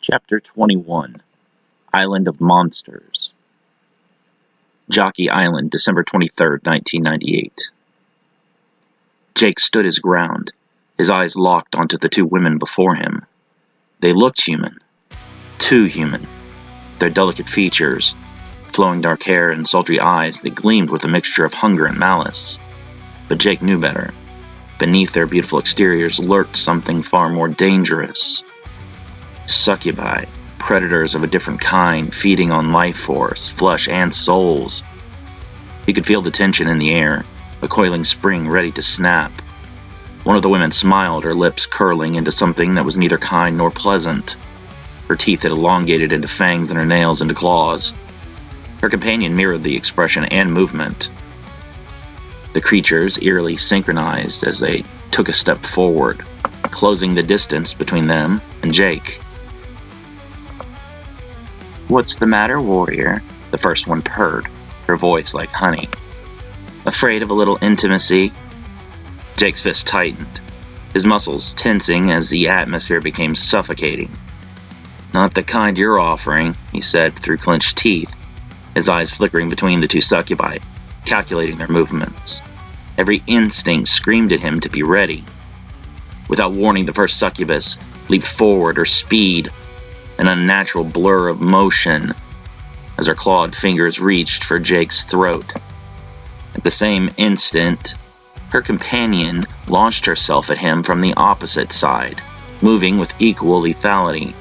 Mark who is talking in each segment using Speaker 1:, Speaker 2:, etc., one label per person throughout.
Speaker 1: Chapter 21 Island of Monsters. Jockey Island, December 23rd, 1998. Jake stood his ground, his eyes locked onto the two women before him. They looked human. Too human. Their delicate features, flowing dark hair, and sultry eyes that gleamed with a mixture of hunger and malice. But Jake knew better. Beneath their beautiful exteriors lurked something far more dangerous. Succubi, predators of a different kind, feeding on life force, flesh, and souls. He could feel the tension in the air, a coiling spring ready to snap. One of the women smiled, her lips curling into something that was neither kind nor pleasant. Her teeth had elongated into fangs and her nails into claws. Her companion mirrored the expression and movement. The creatures eerily synchronized as they took a step forward, closing the distance between them and Jake. "What's the matter, warrior?" the first one purred, her voice like honey. "Afraid of a little intimacy?" Jake's fist tightened, his muscles tensing as the atmosphere became suffocating. "Not the kind you're offering," he said through clenched teeth, his eyes flickering between the two succubi, calculating their movements. Every instinct screamed at him to be ready. Without warning, the first succubus leaped forward, her speed an unnatural blur of motion as her clawed fingers reached for Jake's throat. At the same instant, her companion launched herself at him from the opposite side, moving with equal lethality.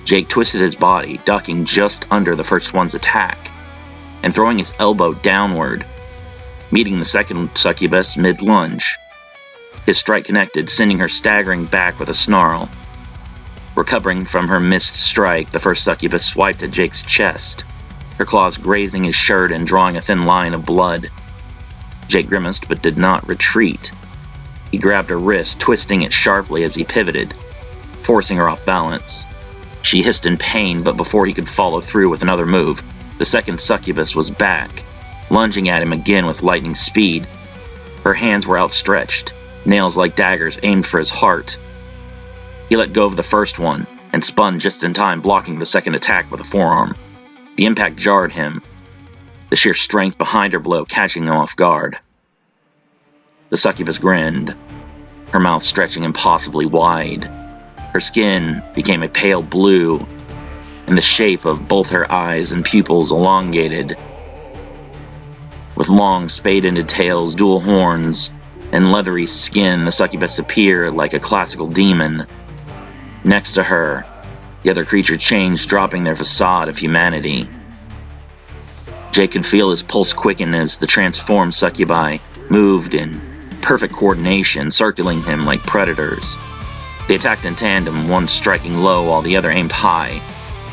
Speaker 1: Jake twisted his body, ducking just under the first one's attack, and throwing his elbow downward, meeting the second succubus mid-lunge. His strike connected, sending her staggering back with a snarl. Recovering from her missed strike, the first succubus swiped at Jake's chest, her claws grazing his shirt and drawing a thin line of blood. Jake grimaced but did not retreat. He grabbed her wrist, twisting it sharply as he pivoted, forcing her off balance. She hissed in pain, but before he could follow through with another move, the second succubus was back, lunging at him again with lightning speed. Her hands were outstretched, nails like daggers aimed for his heart. He let go of the first one and spun just in time, blocking the second attack with a forearm. The impact jarred him, the sheer strength behind her blow catching him off guard. The succubus grinned, her mouth stretching impossibly wide. Her skin became a pale blue, and the shape of both her eyes and pupils elongated. With long, spade-ended tails, dual horns, and leathery skin, the succubus appeared like a classical demon. Next to her, the other creature changed, dropping their facade of humanity. Jake could feel his pulse quicken as the transformed succubi moved in perfect coordination, circling him like predators. They attacked in tandem, one striking low while the other aimed high,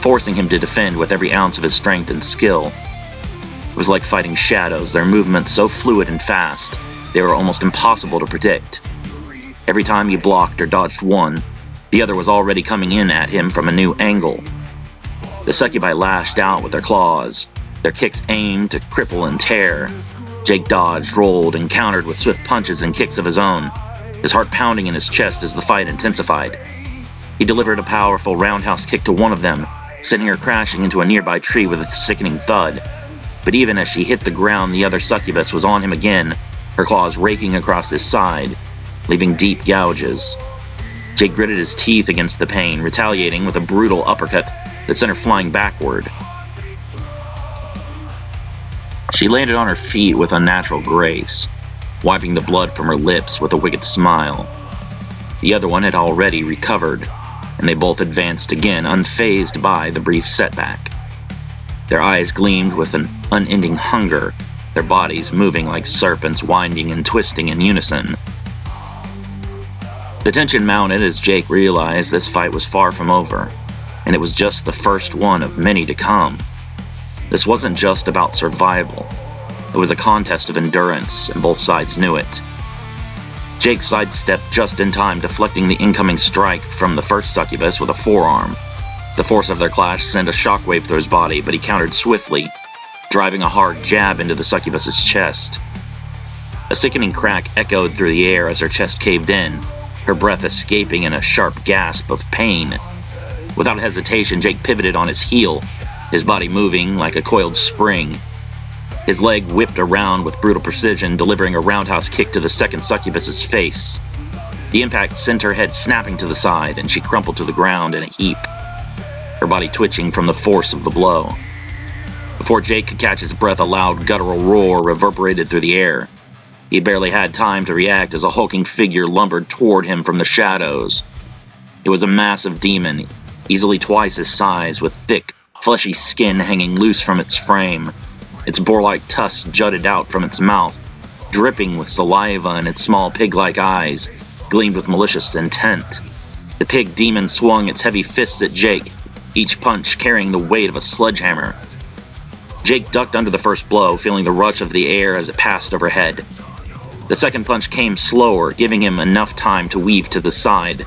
Speaker 1: forcing him to defend with every ounce of his strength and skill. It was like fighting shadows, their movements so fluid and fast, they were almost impossible to predict. Every time he blocked or dodged one, the other was already coming in at him from a new angle. The succubi lashed out with their claws, their kicks aimed to cripple and tear. Jake dodged, rolled, and countered with swift punches and kicks of his own, his heart pounding in his chest as the fight intensified. He delivered a powerful roundhouse kick to one of them, sending her crashing into a nearby tree with a sickening thud. But even as she hit the ground, the other succubus was on him again, her claws raking across his side, leaving deep gouges. Jake gritted his teeth against the pain, retaliating with a brutal uppercut that sent her flying backward. She landed on her feet with unnatural grace, wiping the blood from her lips with a wicked smile. The other one had already recovered, and they both advanced again, unfazed by the brief setback. Their eyes gleamed with an unending hunger, their bodies moving like serpents, winding and twisting in unison. The tension mounted as Jake realized this fight was far from over, and it was just the first one of many to come. This wasn't just about survival. It was a contest of endurance, and both sides knew it. Jake sidestepped just in time, deflecting the incoming strike from the first succubus with a forearm. The force of their clash sent a shockwave through his body, but he countered swiftly, driving a hard jab into the succubus's chest. A sickening crack echoed through the air as her chest caved in, her breath escaping in a sharp gasp of pain. Without hesitation, Jake pivoted on his heel, his body moving like a coiled spring. His leg whipped around with brutal precision, delivering a roundhouse kick to the second succubus's face. The impact sent her head snapping to the side, and she crumpled to the ground in a heap, her body twitching from the force of the blow. Before Jake could catch his breath, a loud guttural roar reverberated through the air. He barely had time to react as a hulking figure lumbered toward him from the shadows. It was a massive demon, easily twice his size, with thick, fleshy skin hanging loose from its frame. Its boar-like tusks jutted out from its mouth, dripping with saliva, and its small pig-like eyes gleamed with malicious intent. The pig demon swung its heavy fists at Jake, each punch carrying the weight of a sledgehammer. Jake ducked under the first blow, feeling the rush of the air as it passed overhead. The second punch came slower, giving him enough time to weave to the side,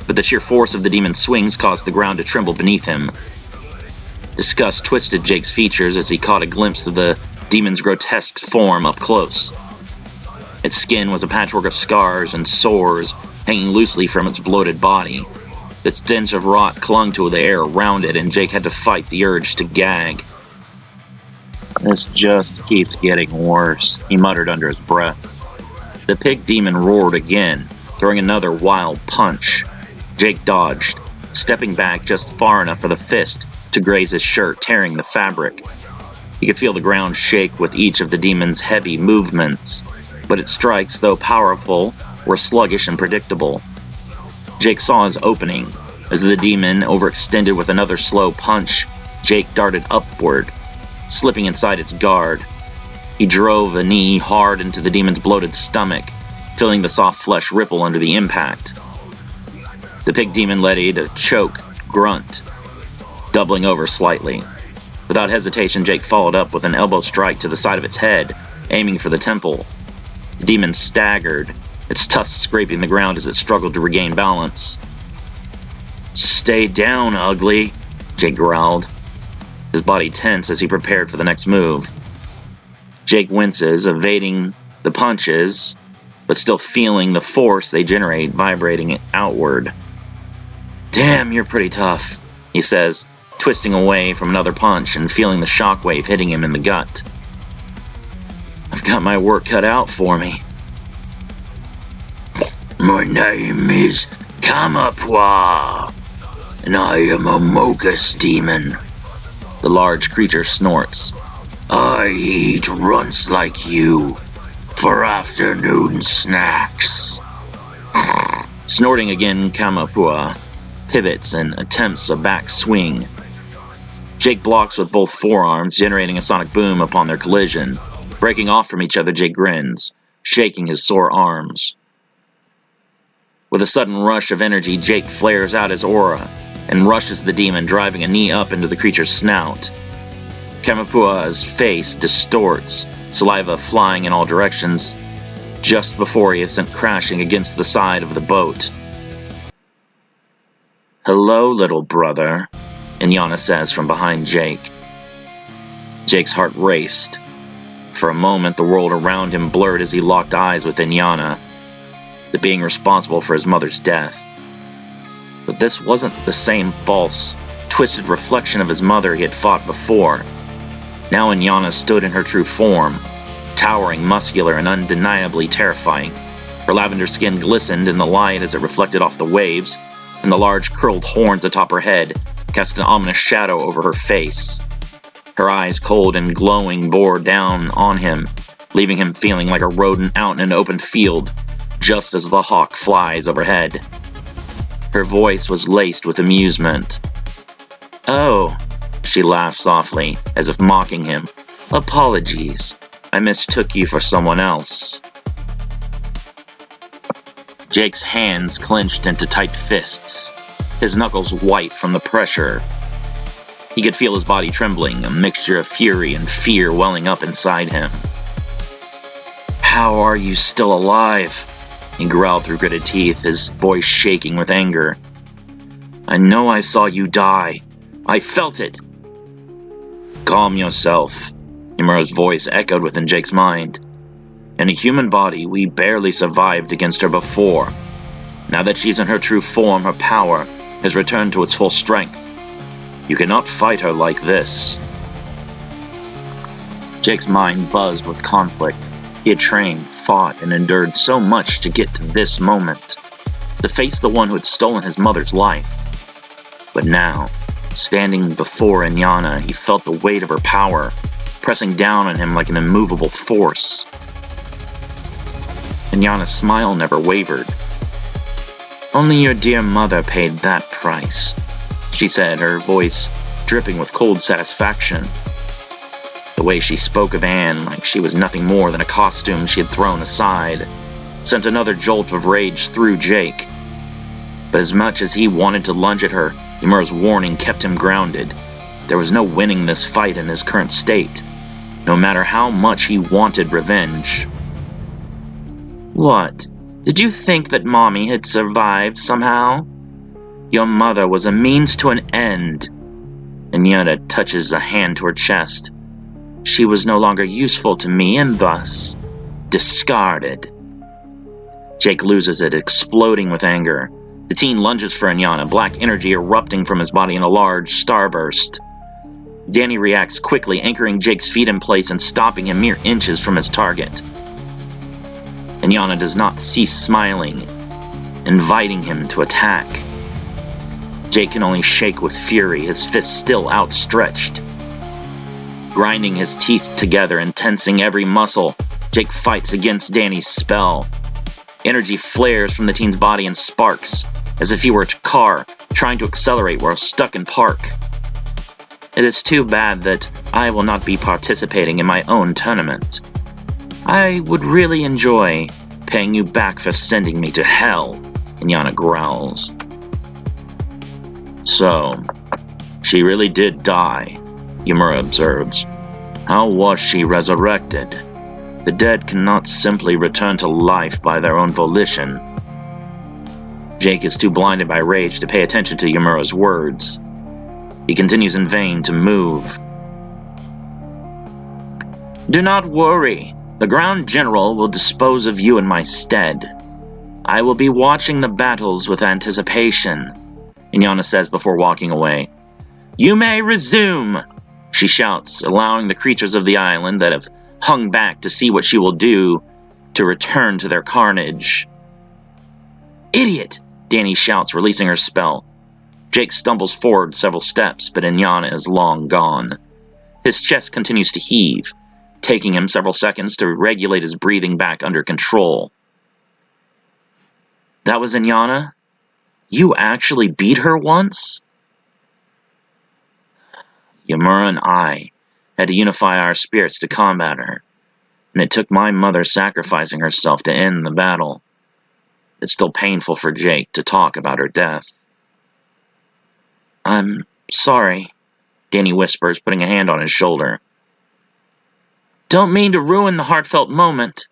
Speaker 1: but the sheer force of the demon's swings caused the ground to tremble beneath him. Disgust twisted Jake's features as he caught a glimpse of the demon's grotesque form up close. Its skin was a patchwork of scars and sores hanging loosely from its bloated body. The stench of rot clung to the air around it, and Jake had to fight the urge to gag. "This just keeps getting worse," he muttered under his breath. The pig demon roared again, throwing another wild punch. Jake dodged, stepping back just far enough for the fist to graze his shirt, tearing the fabric. He could feel the ground shake with each of the demon's heavy movements, but its strikes, though powerful, were sluggish and predictable. Jake saw his opening. As the demon overextended with another slow punch, Jake darted upward, slipping inside its guard. He drove a knee hard into the demon's bloated stomach, feeling the soft flesh ripple under the impact. The pig demon let out a choked grunt, doubling over slightly. Without hesitation, Jake followed up with an elbow strike to the side of its head, aiming for the temple. The demon staggered, its tusks scraping the ground as it struggled to regain balance. "Stay down, ugly," Jake growled, his body tense as he prepared for the next move. Jake winces, evading the punches, but still feeling the force they generate vibrating outward. "Damn, you're pretty tough," he says, twisting away from another punch and feeling the shockwave hitting him in the gut. "I've got my work cut out for me." "My name is Kamapwa, and I am a Mogus demon," the large creature snorts. "I eat runts like you for afternoon snacks." Snorting again, Kamapua pivots and attempts a back swing. Jake blocks with both forearms, generating a sonic boom upon their collision. Breaking off from each other, Jake grins, shaking his sore arms. With a sudden rush of energy, Jake flares out his aura and rushes the demon, driving a knee up into the creature's snout. Kamapua's face distorts, saliva flying in all directions, just before he is sent crashing against the side of the boat. "Hello, little brother," Inyana says from behind Jake. Jake's heart raced. For a moment, the world around him blurred as he locked eyes with Inyana, the being responsible for his mother's death. But this wasn't the same false, twisted reflection of his mother he had fought before. Now Inyana stood in her true form, towering, muscular, and undeniably terrifying. Her lavender skin glistened in the light as it reflected off the waves, and the large curled horns atop her head cast an ominous shadow over her face. Her eyes, cold and glowing, bore down on him, leaving him feeling like a rodent out in an open field, just as the hawk flies overhead. Her voice was laced with amusement. "Oh," she laughed softly, as if mocking him. "Apologies. I mistook you for someone else." Jake's hands clenched into tight fists, his knuckles white from the pressure. He could feel his body trembling, a mixture of fury and fear welling up inside him. "How are you still alive?" he growled through gritted teeth, his voice shaking with anger. "I know I saw you die. I felt it." "Calm yourself," Imura's voice echoed within Jake's mind. "In a human body, we barely survived against her before. Now that she's in her true form, her power has returned to its full strength. You cannot fight her like this. Jake's mind buzzed with conflict. He had trained, fought, and endured so much to get to this moment, to face the one who had stolen his mother's life. But now, standing before Inyana, he felt the weight of her power, pressing down on him like an immovable force. Inyana's smile never wavered. "Only your dear mother paid that price," she said, her voice dripping with cold satisfaction. The way she spoke of Anne like she was nothing more than a costume she had thrown aside sent another jolt of rage through Jake. But as much as he wanted to lunge at her, Ymura's warning kept him grounded. There was no winning this fight in his current state, no matter how much he wanted revenge. "What? Did you think that Mommy had survived somehow? Your mother was a means to an end." Inyana touches a hand to her chest. "She was no longer useful to me and thus discarded." Jake loses it, exploding with anger. The teen lunges for Inyana, black energy erupting from his body in a large starburst. Danny reacts quickly, anchoring Jake's feet in place and stopping him mere inches from his target. Inyana does not cease smiling, inviting him to attack. Jake can only shake with fury, his fists still outstretched. Grinding his teeth together and tensing every muscle, Jake fights against Danny's spell. Energy flares from the teen's body in sparks, as if he were a car trying to accelerate while stuck in park. "It is too bad that I will not be participating in my own tournament. I would really enjoy paying you back for sending me to hell," Inyana growls. "So, she really did die," Ymura observes. "How was she resurrected? The dead cannot simply return to life by their own volition." Jake is too blinded by rage to pay attention to Ymura's words. He continues in vain to move. "Do not worry. The Ground General will dispose of you in my stead. I will be watching the battles with anticipation," Inyana says before walking away. "You may resume," she shouts, allowing the creatures of the island that have hung back to see what she will do to return to their carnage. "Idiot!" Danny shouts, releasing her spell. Jake stumbles forward several steps, but Inyana is long gone. His chest continues to heave, taking him several seconds to regulate his breathing back under control. "That was Inyana? You actually beat her once?" "Ymura and I had to unify our spirits to combat her, and it took my mother sacrificing herself to end the battle. It's still painful for Jake to talk about her death." "I'm sorry," Danny whispers, putting a hand on his shoulder. "Don't mean to ruin the heartfelt moment,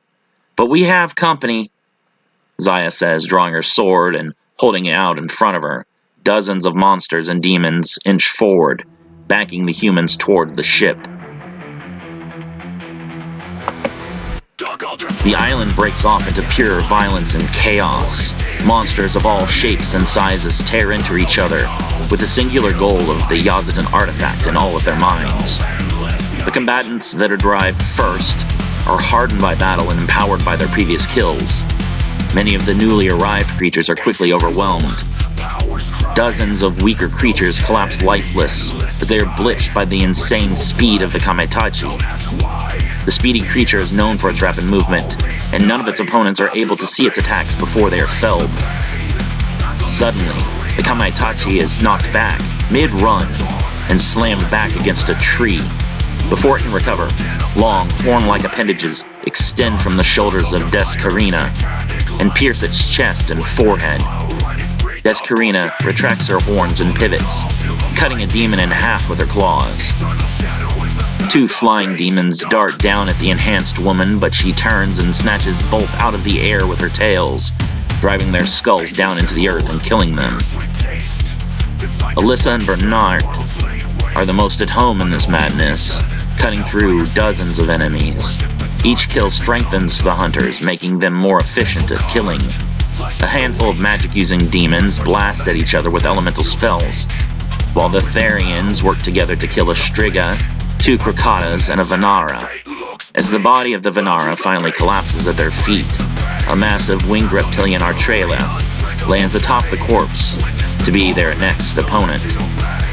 Speaker 1: but we have company," Zaya says, drawing her sword and holding it out in front of her. Dozens of monsters and demons inch forward, backing the humans toward the ship. The island breaks off into pure violence and chaos. Monsters of all shapes and sizes tear into each other, with the singular goal of the Yazidan artifact in all of their minds. The combatants that arrive first are hardened by battle and empowered by their previous kills. Many of the newly arrived creatures are quickly overwhelmed. Dozens of weaker creatures collapse lifeless as they are blitzed by the insane speed of the Kamaitachi. The speedy creature is known for its rapid movement, and none of its opponents are able to see its attacks before they are felled. Suddenly, the Kamaitachi is knocked back, mid-run, and slammed back against a tree. Before it can recover, long, horn-like appendages extend from the shoulders of Descarina and pierce its chest and forehead. Descarina retracts her horns and pivots, cutting a demon in half with her claws. Two flying demons dart down at the enhanced woman, but she turns and snatches both out of the air with her tails, driving their skulls down into the earth and killing them. Alyssa and Bernard are the most at home in this madness, cutting through dozens of enemies. Each kill strengthens the hunters, making them more efficient at killing. A handful of magic-using demons blast at each other with elemental spells, while the Therians work together to kill a Striga, 2 Krakatas, and a Vanara. As the body of the Vanara finally collapses at their feet, a massive winged reptilian Artrela lands atop the corpse to be their next opponent.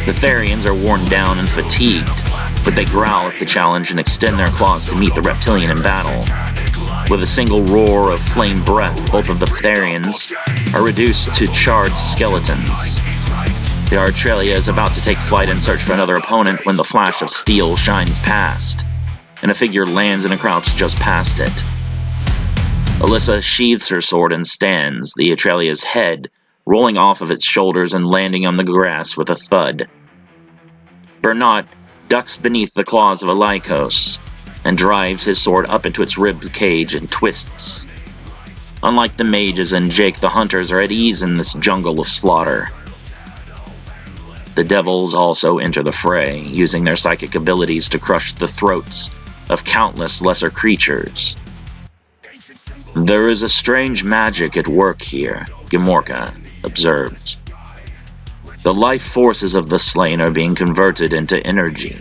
Speaker 1: The Therians are worn down and fatigued, but they growl at the challenge and extend their claws to meet the reptilian in battle. With a single roar of flame breath, both of the Therians are reduced to charred skeletons. The Artrelia is about to take flight in search for another opponent when the flash of steel shines past, and a figure lands in a crouch just past it. Alyssa sheathes her sword and stands, the Atrelia's head rolling off of its shoulders and landing on the grass with a thud. Bernat ducks beneath the claws of a Lycos and drives his sword up into its rib cage and twists. Unlike the mages and Jake, the hunters are at ease in this jungle of slaughter. The devils also enter the fray, using their psychic abilities to crush the throats of countless lesser creatures. There is a strange magic at work here, Gomorka observes. The life forces of the slain are being converted into energy.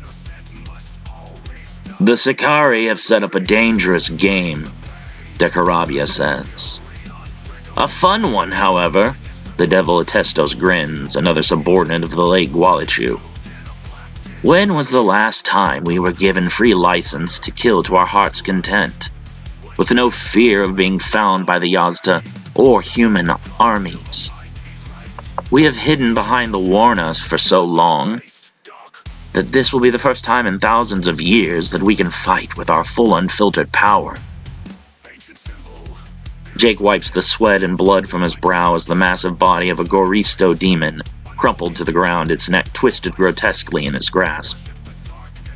Speaker 1: The Sicarii have set up a dangerous game, De Carabia says. A fun one, however, the devil Atestos grins, another subordinate of the late Gwalichu. When was the last time we were given free license to kill to our heart's content, with no fear of being found by the Yazda or human armies? We have hidden behind the Warnas for so long that this will be the first time in thousands of years that we can fight with our full unfiltered power. Jake wipes the sweat and blood from his brow as the massive body of a Goristo demon crumpled to the ground, its neck twisted grotesquely in his grasp.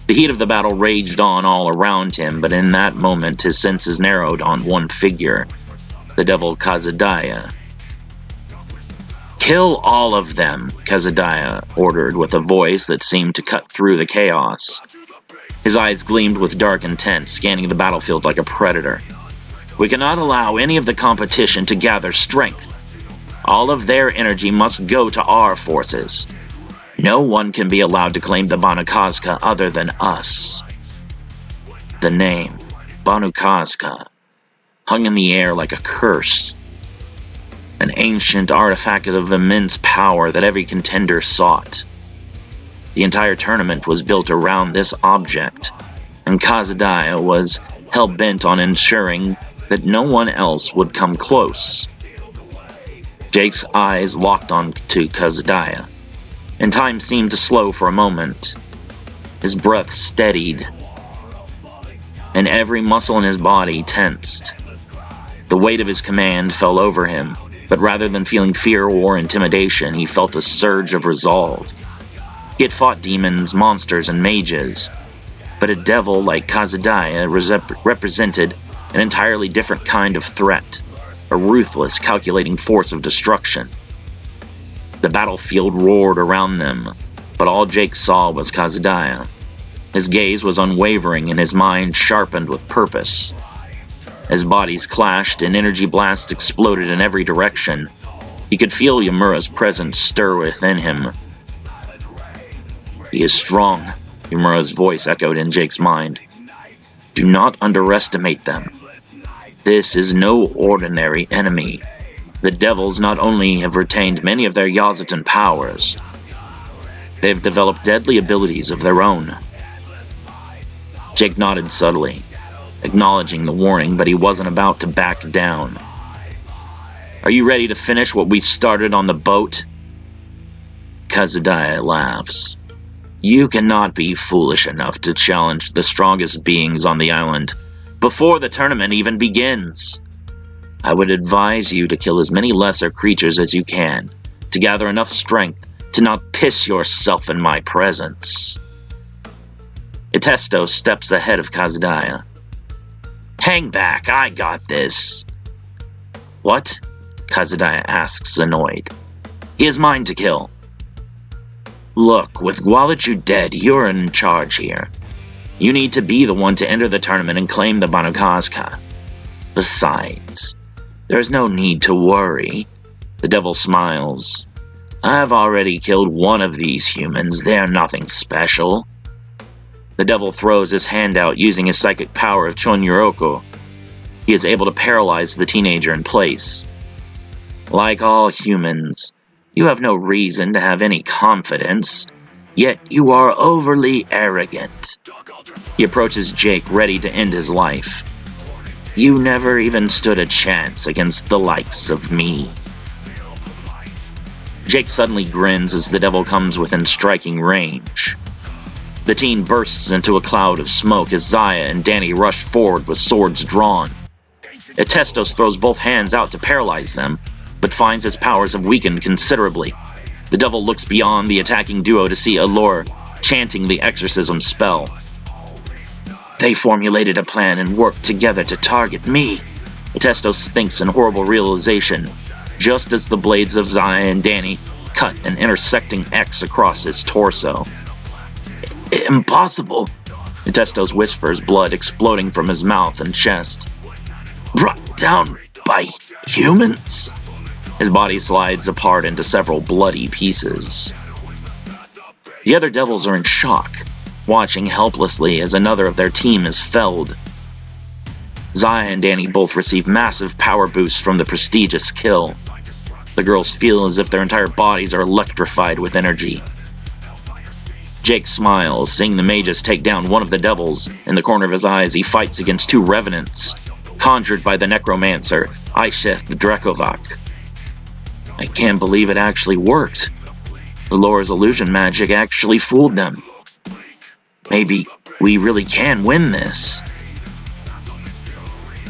Speaker 1: The heat of the battle raged on all around him, but in that moment his senses narrowed on one figure, the devil Kazadiah. Kill all of them, Kazadiah ordered with a voice that seemed to cut through the chaos. His eyes gleamed with dark intent, scanning the battlefield like a predator. We cannot allow any of the competition to gather strength. All of their energy must go to our forces. No one can be allowed to claim the Banukazka other than us. The name, Banukazka, hung in the air like a curse. An ancient artifact of immense power that every contender sought. The entire tournament was built around this object, and Kazadiah was hell-bent on ensuring that no one else would come close. Jake's eyes locked on to Kazadiah, and time seemed to slow for a moment. His breath steadied, and every muscle in his body tensed. The weight of his command fell over him, but rather than feeling fear or intimidation, he felt a surge of resolve. He had fought demons, monsters, and mages, but a devil like Kazadiah represented an entirely different kind of threat, a ruthless, calculating force of destruction. The battlefield roared around them, but all Jake saw was Kazadiah. His gaze was unwavering and his mind sharpened with purpose. As bodies clashed and energy blasts exploded in every direction, he could feel Yamura's presence stir within him. He is strong, Yamura's voice echoed in Jake's mind. Do not underestimate them. This is no ordinary enemy. The devils not only have retained many of their Yazatan powers, they have developed deadly abilities of their own. Jake nodded subtly, acknowledging the warning, but he wasn't about to back down. Are you ready to finish what we started on the boat? Kazadiah laughs. You cannot be foolish enough to challenge the strongest beings on the island before the tournament even begins. I would advise you to kill as many lesser creatures as you can, to gather enough strength to not piss yourself in my presence. Etesto steps ahead of Kazadiah. Hang back, I got this. What? Kazadiah asks, annoyed. He is mine to kill. Look, with Gwalichu dead, you're in charge here. You need to be the one to enter the tournament and claim the Banukazka. Besides, There's no need to worry. The devil smiles. I've already killed one of these humans. They're nothing special. The devil throws his hand out using his psychic power of Chonyoroko. He is able to paralyze the teenager in place. Like all humans, you have no reason to have any confidence, yet you are overly arrogant. He approaches Jake, ready to end his life. You never even stood a chance against the likes of me. Jake suddenly grins as the devil comes within striking range. The teen bursts into a cloud of smoke as Zaya and Danny rush forward with swords drawn. Etestos throws both hands out to paralyze them, but finds his powers have weakened considerably. The devil looks beyond the attacking duo to see Allure chanting the exorcism spell. They formulated a plan and worked together to target me. Etestos thinks in horrible realization, just as the blades of Zaya and Danny cut an intersecting X across his torso. Impossible, Etestos whispers, blood exploding from his mouth and chest. Brought down by humans? His body slides apart into several bloody pieces. The other devils are in shock, watching helplessly as another of their team is felled. Zaya and Danny both receive massive power boosts from the prestigious kill. The girls feel as if their entire bodies are electrified with energy. Jake smiles, seeing the mages take down one of the devils. In the corner of his eyes, he fights against two revenants, conjured by the necromancer, Isheth Drakovac. I can't believe it actually worked. Allure's illusion magic actually fooled them. Maybe we really can win this.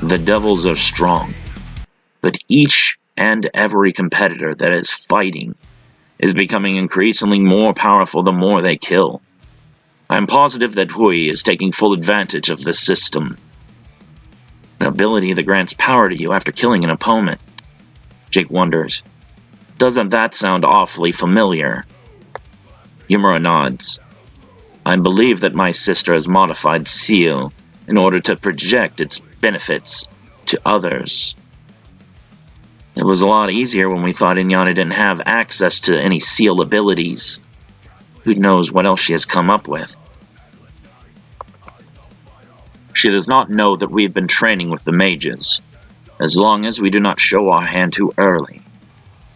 Speaker 1: The devils are strong, but each and every competitor that is fighting is becoming increasingly more powerful the more they kill. I'm positive that Hui is taking full advantage of this system. An ability that grants power to you after killing an opponent. Jake wonders, doesn't that sound awfully familiar? Yumura nods. I believe that my sister has modified Seal in order to project its benefits to others. It was a lot easier when we thought Inyana didn't have access to any Seal abilities. Who knows what else she has come up with? She does not know that we have been training with the mages. As long as we do not show our hand too early,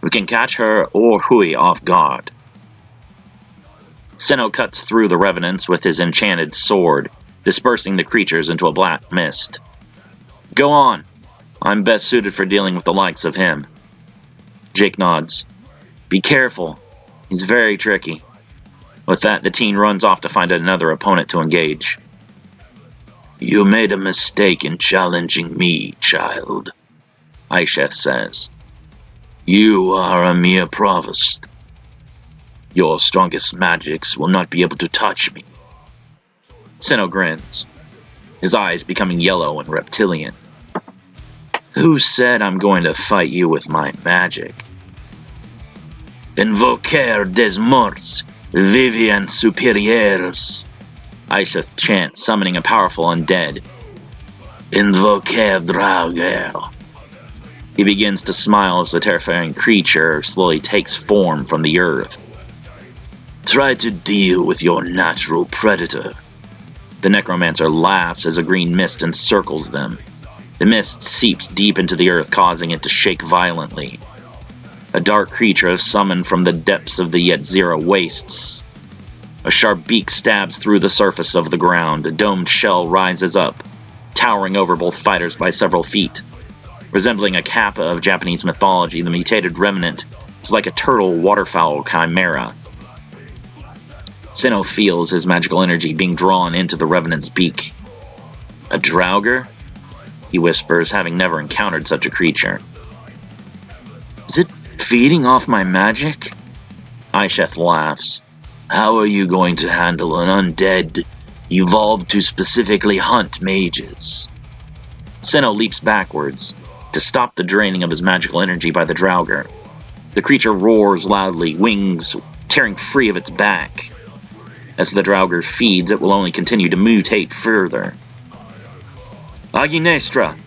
Speaker 1: we can catch her or Hui off guard. Senno cuts through the revenants with his enchanted sword, dispersing the creatures into a black mist. Go on. I'm best suited for dealing with the likes of him. Jake nods. Be careful. He's very tricky. With that, the teen runs off to find another opponent to engage. You made a mistake in challenging me, child, Isheth says. You are a mere provost. Your strongest magics will not be able to touch me. Senno grins, his eyes becoming yellow and reptilian. Who said I'm going to fight you with my magic? Invocar des morts, viviens superieurs, Isheth chants, summoning a powerful undead. Invocar Draugr. He begins to smile as the terrifying creature slowly takes form from the earth. Try to deal with your natural predator. The necromancer laughs as a green mist encircles them. The mist seeps deep into the earth, causing it to shake violently. A dark creature is summoned from the depths of the Yet Zero wastes. A sharp beak stabs through the surface of the ground. A domed shell rises up, towering over both fighters by several feet. Resembling a kappa of Japanese mythology, the mutated remnant is like a turtle waterfowl chimera. Senno feels his magical energy being drawn into the revenant's beak. A Draugr? He whispers, having never encountered such a creature. Is it feeding off my magic? Isheth laughs. How are you going to handle an undead evolved to specifically hunt mages? Senno leaps backwards to stop the draining of his magical energy by the Draugr. The creature roars loudly, wings tearing free of its back. As the Draugr feeds, it will only continue to mutate further. Aginestra!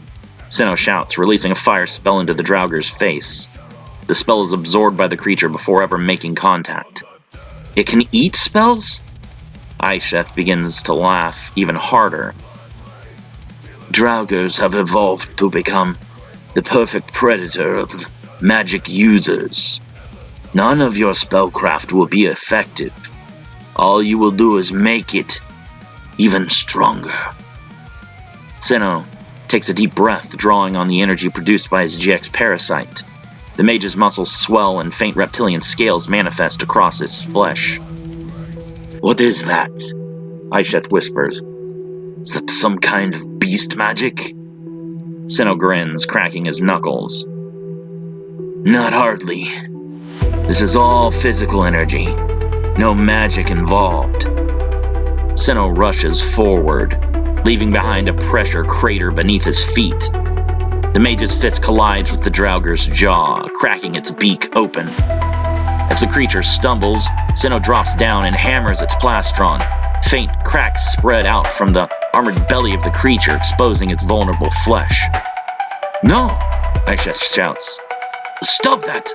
Speaker 1: Sinnoh shouts, releasing a fire spell into the Draugur's face. The spell is absorbed by the creature before ever making contact. It can eat spells? Isheth begins to laugh even harder. Draugurs have evolved to become the perfect predator of magic users. None of your spellcraft will be effective. All you will do is make it even stronger. Sinnoh takes a deep breath, drawing on the energy produced by his GX parasite. The mage's muscles swell and faint reptilian scales manifest across his flesh. What is that? Isheth whispers. Is that some kind of beast magic? Sinnoh grins, cracking his knuckles. Not hardly. This is all physical energy. No magic involved. Sinnoh rushes forward, leaving behind a pressure crater beneath his feet. The mage's fist collides with the Draugur's jaw, cracking its beak open. As the creature stumbles, Sinnoh drops down and hammers its plastron. Faint cracks spread out from the armored belly of the creature, exposing its vulnerable flesh. No! Isheth shouts. Stop that!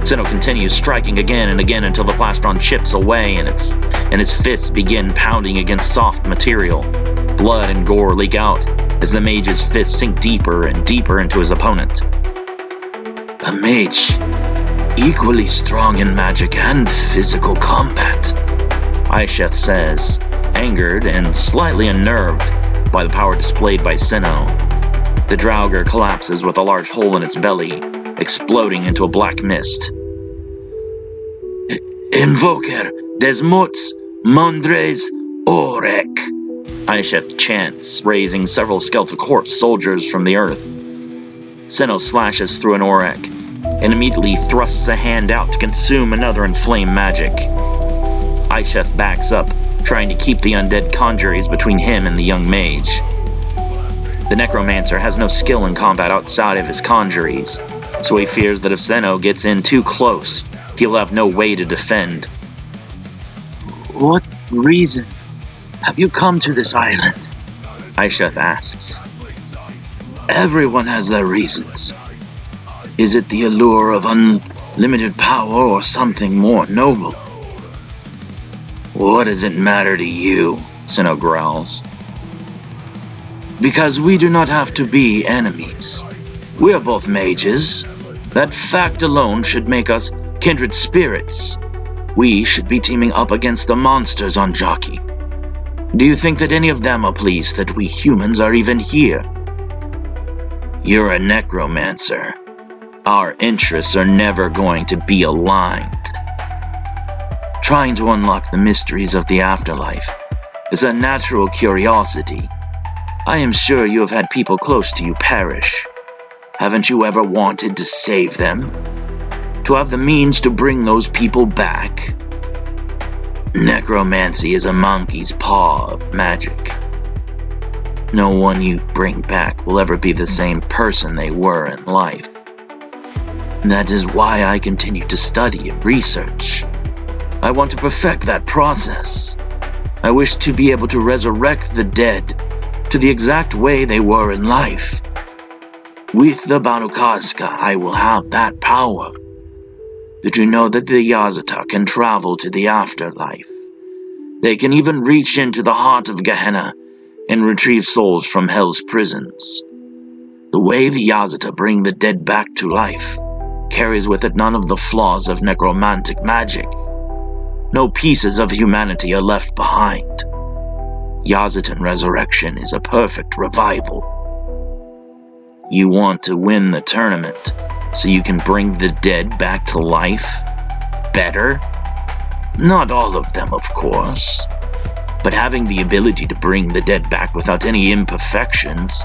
Speaker 1: Sinnoh continues, striking again and again until the plastron chips away and its fists begin pounding against soft material. Blood and gore leak out as the mage's fists sink deeper and deeper into his opponent. A mage, equally strong in magic and physical combat, Isheth says, angered and slightly unnerved by the power displayed by Sinnoh. The Draugur collapses with a large hole in its belly, exploding into a black mist. Invoker des mots mondres orek, Isheth chants, raising several skeletal corpse soldiers from the earth. Sinnoh slashes through an orek, and immediately thrusts a hand out to consume another inflamed magic. Isheth backs up, trying to keep the undead conjuries between him and the young mage. The necromancer has no skill in combat outside of his conjuries, so he fears that if Sinnoh gets in too close, he'll have no way to defend. What reason have you come to this island? Isheth asks. Everyone has their reasons. Is it the allure of unlimited power or something more noble? What does it matter to you? Sinnoh growls. Because we do not have to be enemies. We are both mages. That fact alone should make us kindred spirits. We should be teaming up against the monsters on Jockey. Do you think that any of them are pleased that we humans are even here? You're a necromancer. Our interests are never going to be aligned. Trying to unlock the mysteries of the afterlife is a natural curiosity. I am sure you have had people close to you perish. Haven't you ever wanted to save them? To have the means to bring those people back? Necromancy is a monkey's paw of magic. No one you bring back will ever be the same person they were in life. That is why I continue to study and research. I want to perfect that process. I wish to be able to resurrect the dead to the exact way they were in life. With the Banukazka, I will have that power. Did you know that the Yazata can travel to the afterlife? They can even reach into the heart of Gehenna and retrieve souls from hell's prisons. The way the Yazata bring the dead back to life carries with it none of the flaws of necromantic magic. No pieces of humanity are left behind. Yazatan resurrection is a perfect revival. You want to win the tournament so you can bring the dead back to life? Better? Not all of them, of course. But having the ability to bring the dead back without any imperfections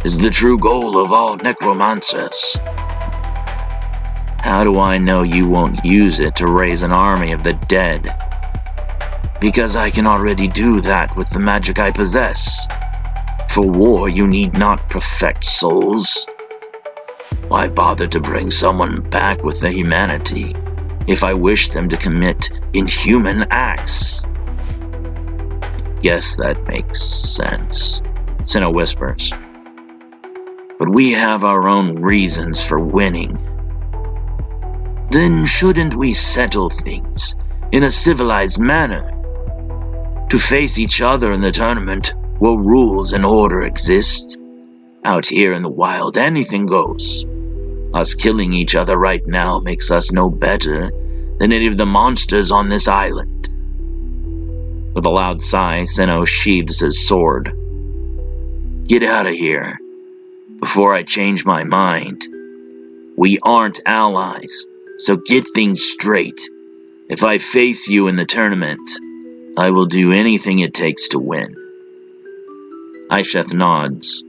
Speaker 1: is the true goal of all necromancers. How do I know you won't use it to raise an army of the dead? Because I can already do that with the magic I possess. For war, you need not perfect souls. Why bother to bring someone back with their humanity if I wish them to commit inhuman acts? Guess that makes sense, Sinnoh whispers. but we have our own reasons for winning. Then shouldn't we settle things in a civilized manner? To face each other in the tournament where rules and order exist. Out here in the wild, anything goes. Us killing each other right now makes us no better than any of the monsters on this island. With a loud sigh, Senno sheathes his sword. Get out of here, before I change my mind. We aren't allies, so get things straight. If I face you in the tournament, I will do anything it takes to win. Isheth nods.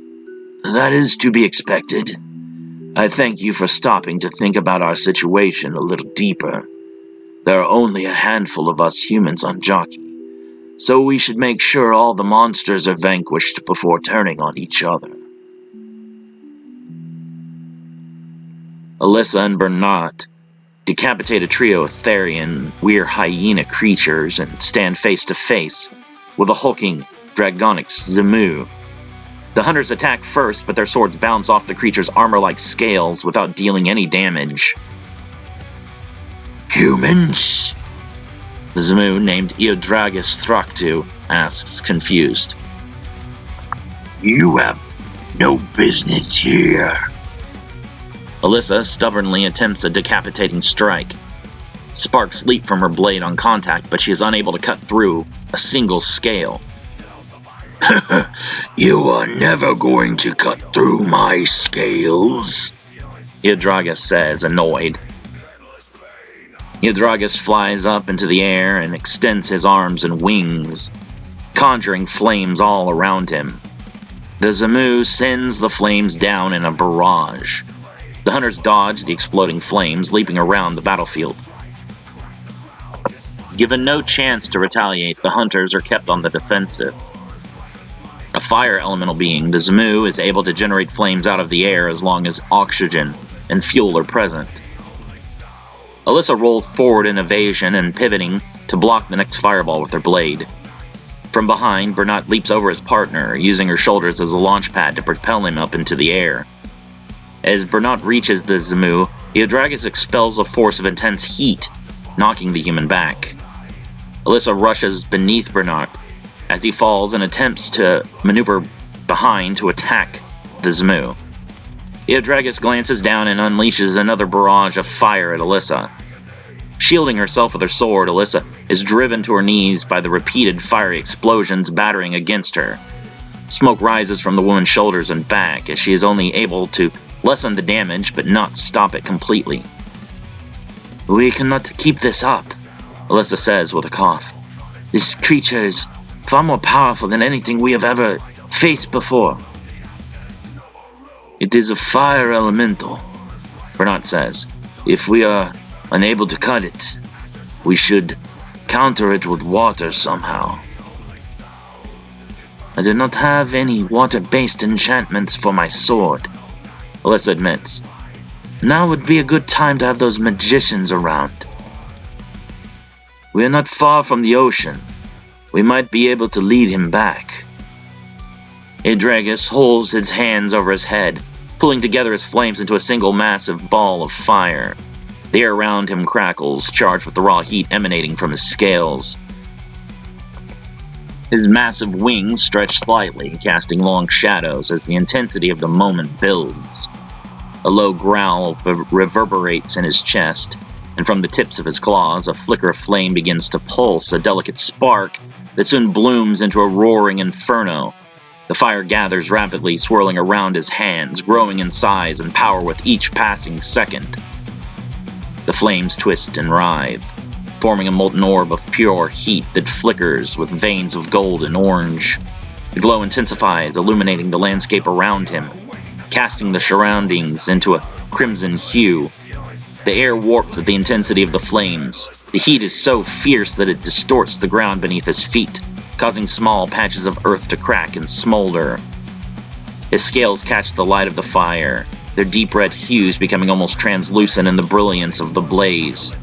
Speaker 1: That is to be expected. I thank you for stopping to think about our situation a little deeper. There are only a handful of us humans on Jockey, so we should make sure all the monsters are vanquished before turning on each other. Alyssa and Bernat decapitate a trio of Therian, weird hyena creatures and stand face to face with a hulking, dragonic Zemu. The hunters attack first, but their swords bounce off the creature's armor like scales without dealing any damage. Humans? The Zemu, named Iodragus Thraktu, asks, confused. You have no business here. Alyssa stubbornly attempts a decapitating strike. Sparks leap from her blade on contact, but she is unable to cut through a single scale. You are never going to cut through my scales, Iodragus says, annoyed. Iodragus flies up into the air and extends his arms and wings, conjuring flames all around him. The Zemu sends the flames down in a barrage. The hunters dodge the exploding flames, leaping around the battlefield. Given no chance to retaliate, the hunters are kept on the defensive. A fire elemental being, the Zemu is able to generate flames out of the air as long as oxygen and fuel are present. Alyssa rolls forward in evasion and pivoting to block the next fireball with her blade. From behind, Bernat leaps over his partner, using her shoulders as a launch pad to propel him up into the air. As Bernat reaches the Zemu, Iodragus expels a force of intense heat, knocking the human back. Alyssa rushes beneath Bernat as he falls and attempts to maneuver behind to attack the Zemu. Iodragus glances down and unleashes another barrage of fire at Alyssa. Shielding herself with her sword, Alyssa is driven to her knees by the repeated fiery explosions battering against her. Smoke rises from the woman's shoulders and back as she is only able to lessen the damage but not stop it completely. We cannot keep this up, Alyssa says with a cough. This creature is far more powerful than anything we have ever faced before. It is a fire elemental, Bernat says. If we are unable to cut it, we should counter it with water somehow. I do not have any water-based enchantments for my sword, Alyssa admits. Now would be a good time to have those magicians around. We are not far from the ocean. We might be able to lead him back. Iodragus holds his hands over his head, pulling together his flames into a single massive ball of fire. The air around him crackles, charged with the raw heat emanating from his scales. His massive wings stretch slightly, casting long shadows as the intensity of the moment builds. A low growl reverberates in his chest, and from the tips of his claws, a flicker of flame begins to pulse, a delicate spark that soon blooms into a roaring inferno. The fire gathers rapidly, swirling around his hands, growing in size and power with each passing second. The flames twist and writhe, forming a molten orb of pure heat that flickers with veins of gold and orange. The glow intensifies, illuminating the landscape around him, casting the surroundings into a crimson hue. The air warps with the intensity of the flames. The heat is so fierce that it distorts the ground beneath his feet, causing small patches of earth to crack and smolder. His scales catch the light of the fire, their deep red hues becoming almost translucent in the brilliance of the blaze.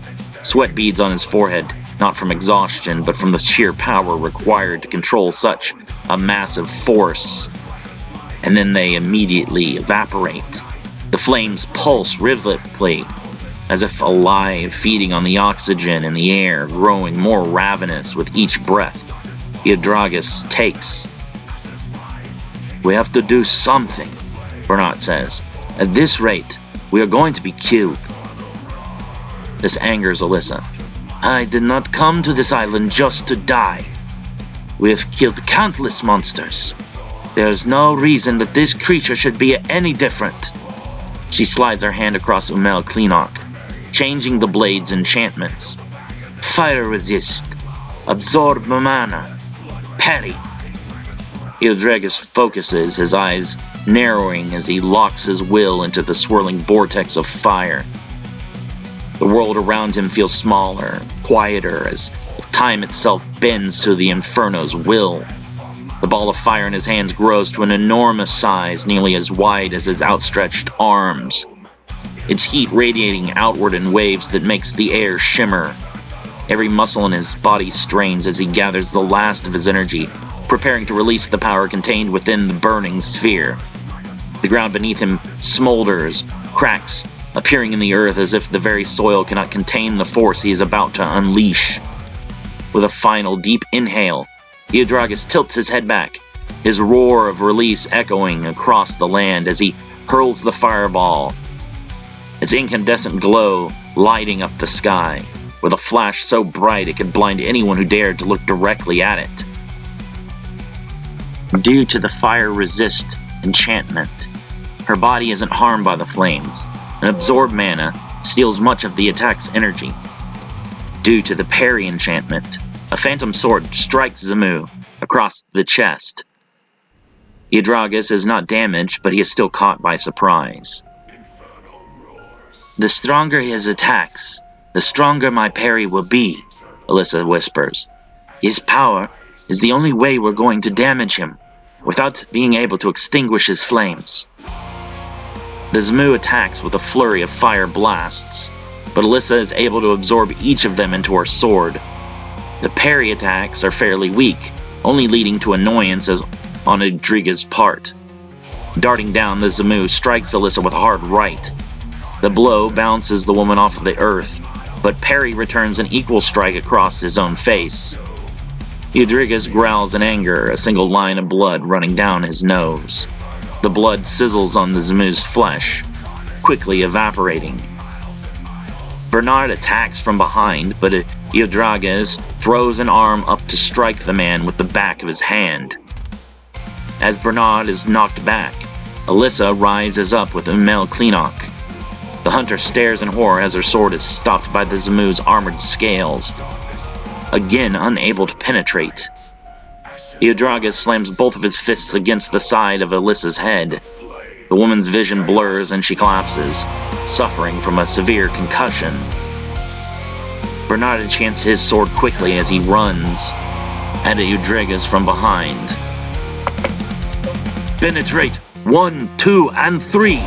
Speaker 1: Sweat beads on his forehead, not from exhaustion, but from the sheer power required to control such a massive force. and then they immediately evaporate. The flames pulse rhythmically, as if alive, feeding on the oxygen in the air, growing more ravenous with each breath Iodragus takes. "We have to do something," Bernard says. "At this rate, we are going to be killed." This angers Alyssa. "I did not come to this island just to die. We have killed countless monsters. There is no reason that this creature should be any different." She slides her hand across Umel Klinok, changing the blade's enchantments. "Fire resist. Absorb mana. Parry." Iodragus focuses, his eyes narrowing as he locks his will into the swirling vortex of fire. The world around him feels smaller, quieter, as time itself bends to the Inferno's will. The ball of fire in his hands grows to an enormous size, nearly as wide as his outstretched arms. Its heat radiating outward in waves that makes the air shimmer. Every muscle in his body strains as he gathers the last of his energy, preparing to release the power contained within the burning sphere. The ground beneath him smolders, cracks, appearing in the earth as if the very soil cannot contain the force he is about to unleash. With a final deep inhale, Iodragus tilts his head back, his roar of release echoing across the land as he hurls the fireball, its incandescent glow lighting up the sky, with a flash so bright it could blind anyone who dared to look directly at it. Due to the fire-resist enchantment, her body isn't harmed by the flames, and absorbed mana steals much of the attack's energy. Due to the parry enchantment, a phantom sword strikes Zamu across the chest. Iodragus is not damaged, but he is still caught by surprise. "The stronger his attacks, the stronger my parry will be," Alyssa whispers. "His power is the only way we're going to damage him, without being able to extinguish his flames." The Zamu attacks with a flurry of fire blasts, but Alyssa is able to absorb each of them into her sword. The parry attacks are fairly weak, only leading to annoyances on Iodragus' part. Darting down, the Zamu strikes Alyssa with a hard right. The blow bounces the woman off of the earth, but Parry returns an equal strike across his own face. Iodragus growls in anger, a single line of blood running down his nose. The blood sizzles on the Zamu's flesh, quickly evaporating. Bernard attacks from behind, but Iodragus throws an arm up to strike the man with the back of his hand. As Bernard is knocked back, Alyssa rises up with Umel Klinok. The hunter stares in horror as her sword is stopped by the Zamu's armored scales, again unable to penetrate. Iodragus slams both of his fists against the side of Alyssa's head. The woman's vision blurs and she collapses, suffering from a severe concussion. Bernard enchants his sword quickly as he runs at Iodragus from behind. "Penetrate! 1, 2, and 3!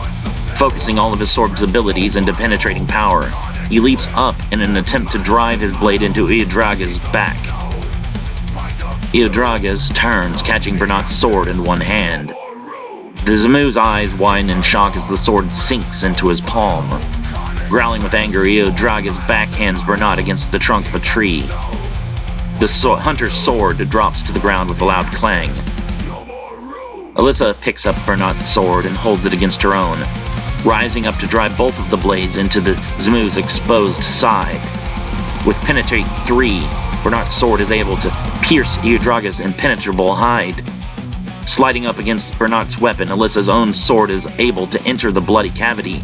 Speaker 1: Focusing all of his sword's abilities into penetrating power, he leaps up in an attempt to drive his blade into Iodragus' back. Iodragus turns, catching Bernard's sword in one hand. The Zamu's eyes widen in shock as the sword sinks into his palm. Growling with anger, Iodragus backhands Bernard against the trunk of a tree. The hunter's sword drops to the ground with a loud clang. Alyssa picks up Bernard's sword and holds it against her own, rising up to drive both of the blades into the Zamu's exposed side. With Penetrate 3, Bernard's sword is able to pierce Iodragus' impenetrable hide. Sliding up against Bernard's weapon, Alyssa's own sword is able to enter the bloody cavity.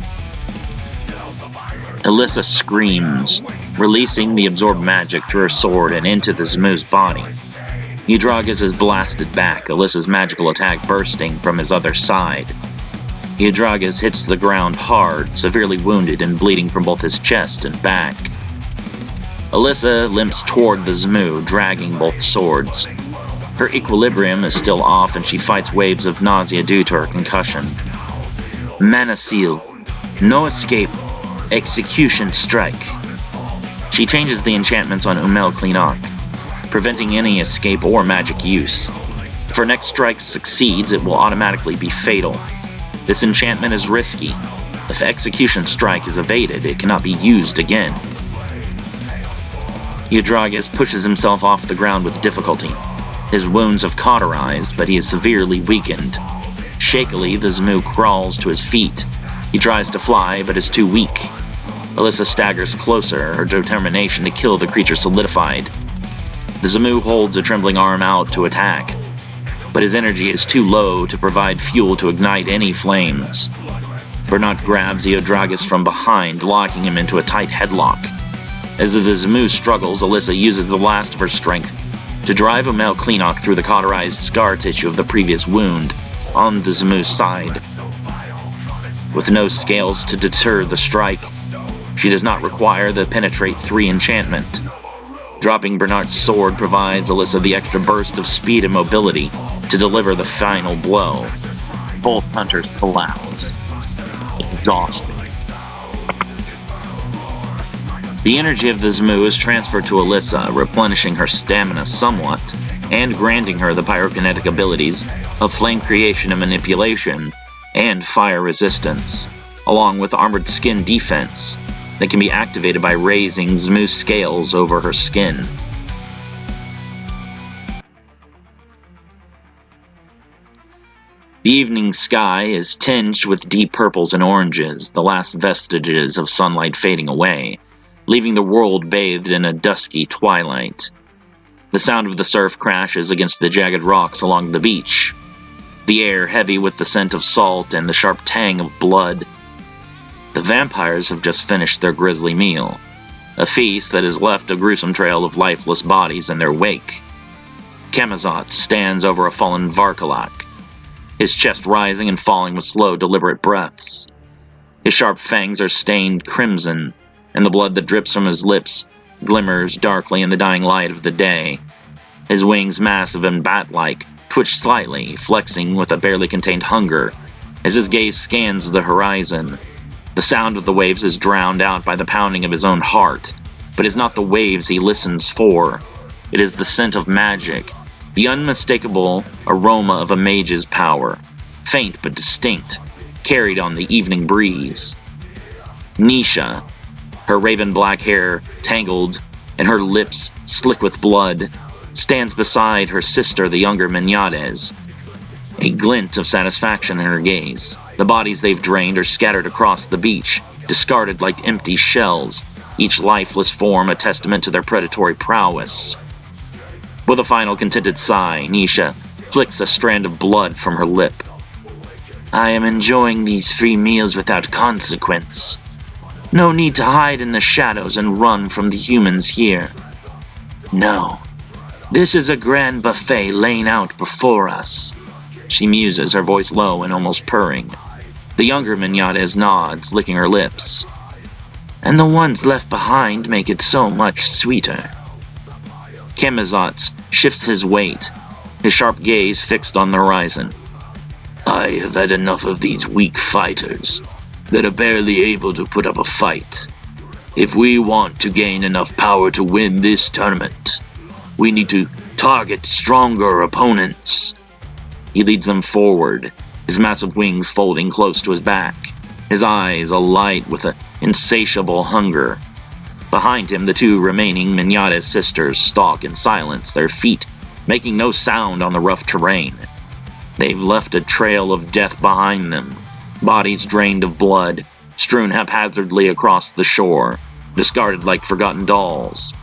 Speaker 1: Alyssa screams, releasing the absorbed magic through her sword and into the Zamu's body. Iodragus is blasted back, Alyssa's magical attack bursting from his other side. Iodragus hits the ground hard, severely wounded and bleeding from both his chest and back. Alyssa limps toward the Zamu, dragging both swords. Her equilibrium is still off and she fights waves of nausea due to her concussion. Mana Seal. No escape. Execution Strike. She changes the enchantments on Umel Klinok, preventing any escape or magic use. If her next strike succeeds, it will automatically be fatal. This enchantment is risky. If Execution Strike is evaded, it cannot be used again. Eudragus pushes himself off the ground with difficulty. His wounds have cauterized, but he is severely weakened. Shakily, the Zamu crawls to his feet. He tries to fly, but is too weak. Alyssa staggers closer, her determination to kill the creature solidified. The Zamu holds a trembling arm out to attack, but his energy is too low to provide fuel to ignite any flames. Bernard grabs Eudragus from behind, locking him into a tight headlock. As the Zamu struggles, Alyssa uses the last of her strength to drive a male Kleenock through the cauterized scar tissue of the previous wound on the Zamu's side. With no scales to deter the strike, she does not require the Penetrate 3 enchantment. Dropping Bernard's sword provides Alyssa the extra burst of speed and mobility to deliver the final blow. Both hunters collapse, exhausted. The energy of the Zamu is transferred to Alyssa, replenishing her stamina somewhat, and granting her the pyrokinetic abilities of flame creation and manipulation, and fire resistance, along with armored skin defense that can be activated by raising Zamu's scales over her skin. The evening sky is tinged with deep purples and oranges, the last vestiges of sunlight fading away, leaving the world bathed in a dusky twilight. The sound of the surf crashes against the jagged rocks along the beach, the air heavy with the scent of salt and the sharp tang of blood. The vampires have just finished their grisly meal, a feast that has left a gruesome trail of lifeless bodies in their wake. Camazot stands over a fallen Varkalak, his chest rising and falling with slow, deliberate breaths. His sharp fangs are stained crimson, and the blood that drips from his lips glimmers darkly in the dying light of the day. His wings, massive and bat-like, twitch slightly, flexing with a barely contained hunger, as his gaze scans the horizon. The sound of the waves is drowned out by the pounding of his own heart, but it is not the waves he listens for. It is the scent of magic, the unmistakable aroma of a mage's power, faint but distinct, carried on the evening breeze. Nisha, her raven black hair tangled and her lips slick with blood, stands beside her sister, the younger Minyades, a glint of satisfaction in her gaze. The bodies they've drained are scattered across the beach, discarded like empty shells, each lifeless form a testament to their predatory prowess. With a final contented sigh, Nisha flicks a strand of blood from her lip. I am enjoying these free meals without consequence. No need to hide in the shadows and run from the humans here. No, this is a grand buffet laying out before us. She muses, her voice low and almost purring. The younger Minyades nods, licking her lips. And the ones left behind make it so much sweeter. Camazotz shifts his weight, his sharp gaze fixed on the horizon. I have had enough of these weak fighters that are barely able to put up a fight. If we want to gain enough power to win this tournament, we need to target stronger opponents. He leads them forward, his massive wings folding close to his back, his eyes alight with an insatiable hunger. Behind him, the two remaining Minyades sisters stalk in silence, their feet making no sound on the rough terrain. They've left a trail of death behind them, bodies drained of blood, strewn haphazardly across the shore, discarded like forgotten dolls.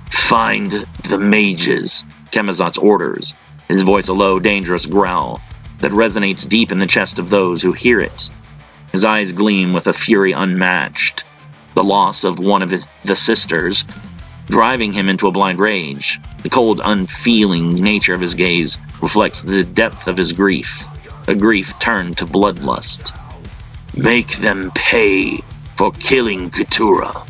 Speaker 1: Find the mages, Camazotz orders, his voice a low, dangerous growl that resonates deep in the chest of those who hear it. His eyes gleam with a fury unmatched, the loss of one of the sisters driving him into a blind rage. The cold, unfeeling nature of his gaze reflects the depth of his grief, a grief turned to bloodlust. Make them pay for killing Keturah.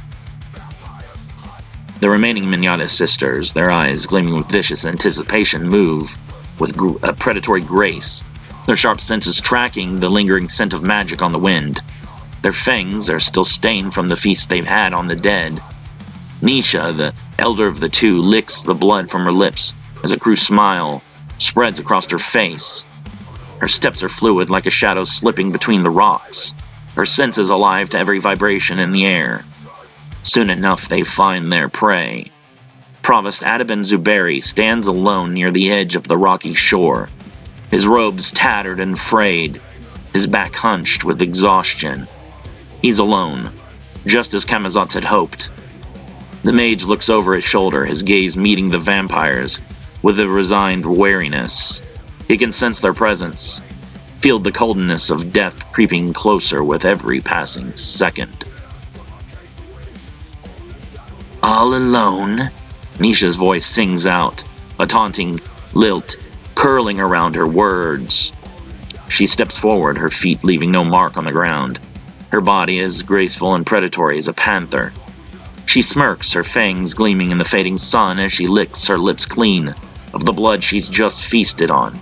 Speaker 1: The remaining Minyades sisters, their eyes gleaming with vicious anticipation, move with a predatory grace, their sharp senses tracking the lingering scent of magic on the wind. Their fangs are still stained from the feast they've had on the dead. Nisha, the elder of the two, licks the blood from her lips as a cruel smile spreads across her face. Her steps are fluid like a shadow slipping between the rocks, her senses alive to every vibration in the air. Soon enough, they find their prey. Provost Adabin Zuberi stands alone near the edge of the rocky shore, his robes tattered and frayed, his back hunched with exhaustion. He's alone, just as Camazotz had hoped. The mage looks over his shoulder, his gaze meeting the vampires with a resigned wariness. He can sense their presence, feel the coldness of death creeping closer with every passing second. All alone? Nisha's voice sings out, a taunting lilt curling around her words. She steps forward, her feet leaving no mark on the ground. Her body is graceful and predatory as a panther. She smirks, her fangs gleaming in the fading sun as she licks her lips clean of the blood she's just feasted on.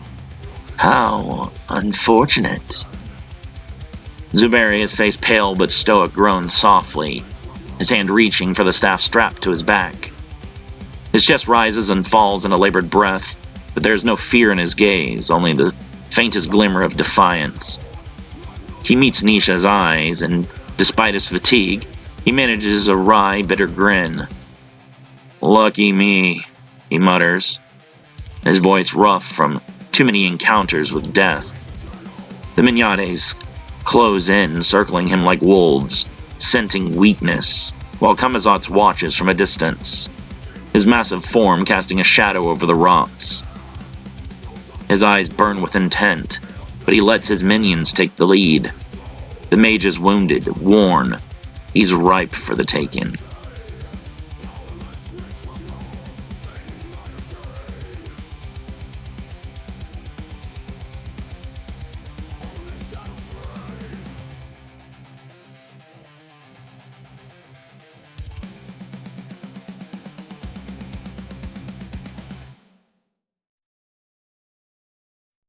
Speaker 1: How unfortunate. Zuberi, his face pale but stoic, groans softly, his hand reaching for the staff strapped to his back. His chest rises and falls in a labored breath, but there is no fear in his gaze, only the faintest glimmer of defiance. He meets Nisha's eyes, and despite his fatigue, he manages a wry, bitter grin. Lucky me, he mutters, his voice rough from too many encounters with death. The Mignades close in, circling him like wolves, scenting weakness, while Camazotz watches from a distance, his massive form casting a shadow over the rocks. His eyes burn with intent, but he lets his minions take the lead. The mage is wounded, worn. He's ripe for the taking.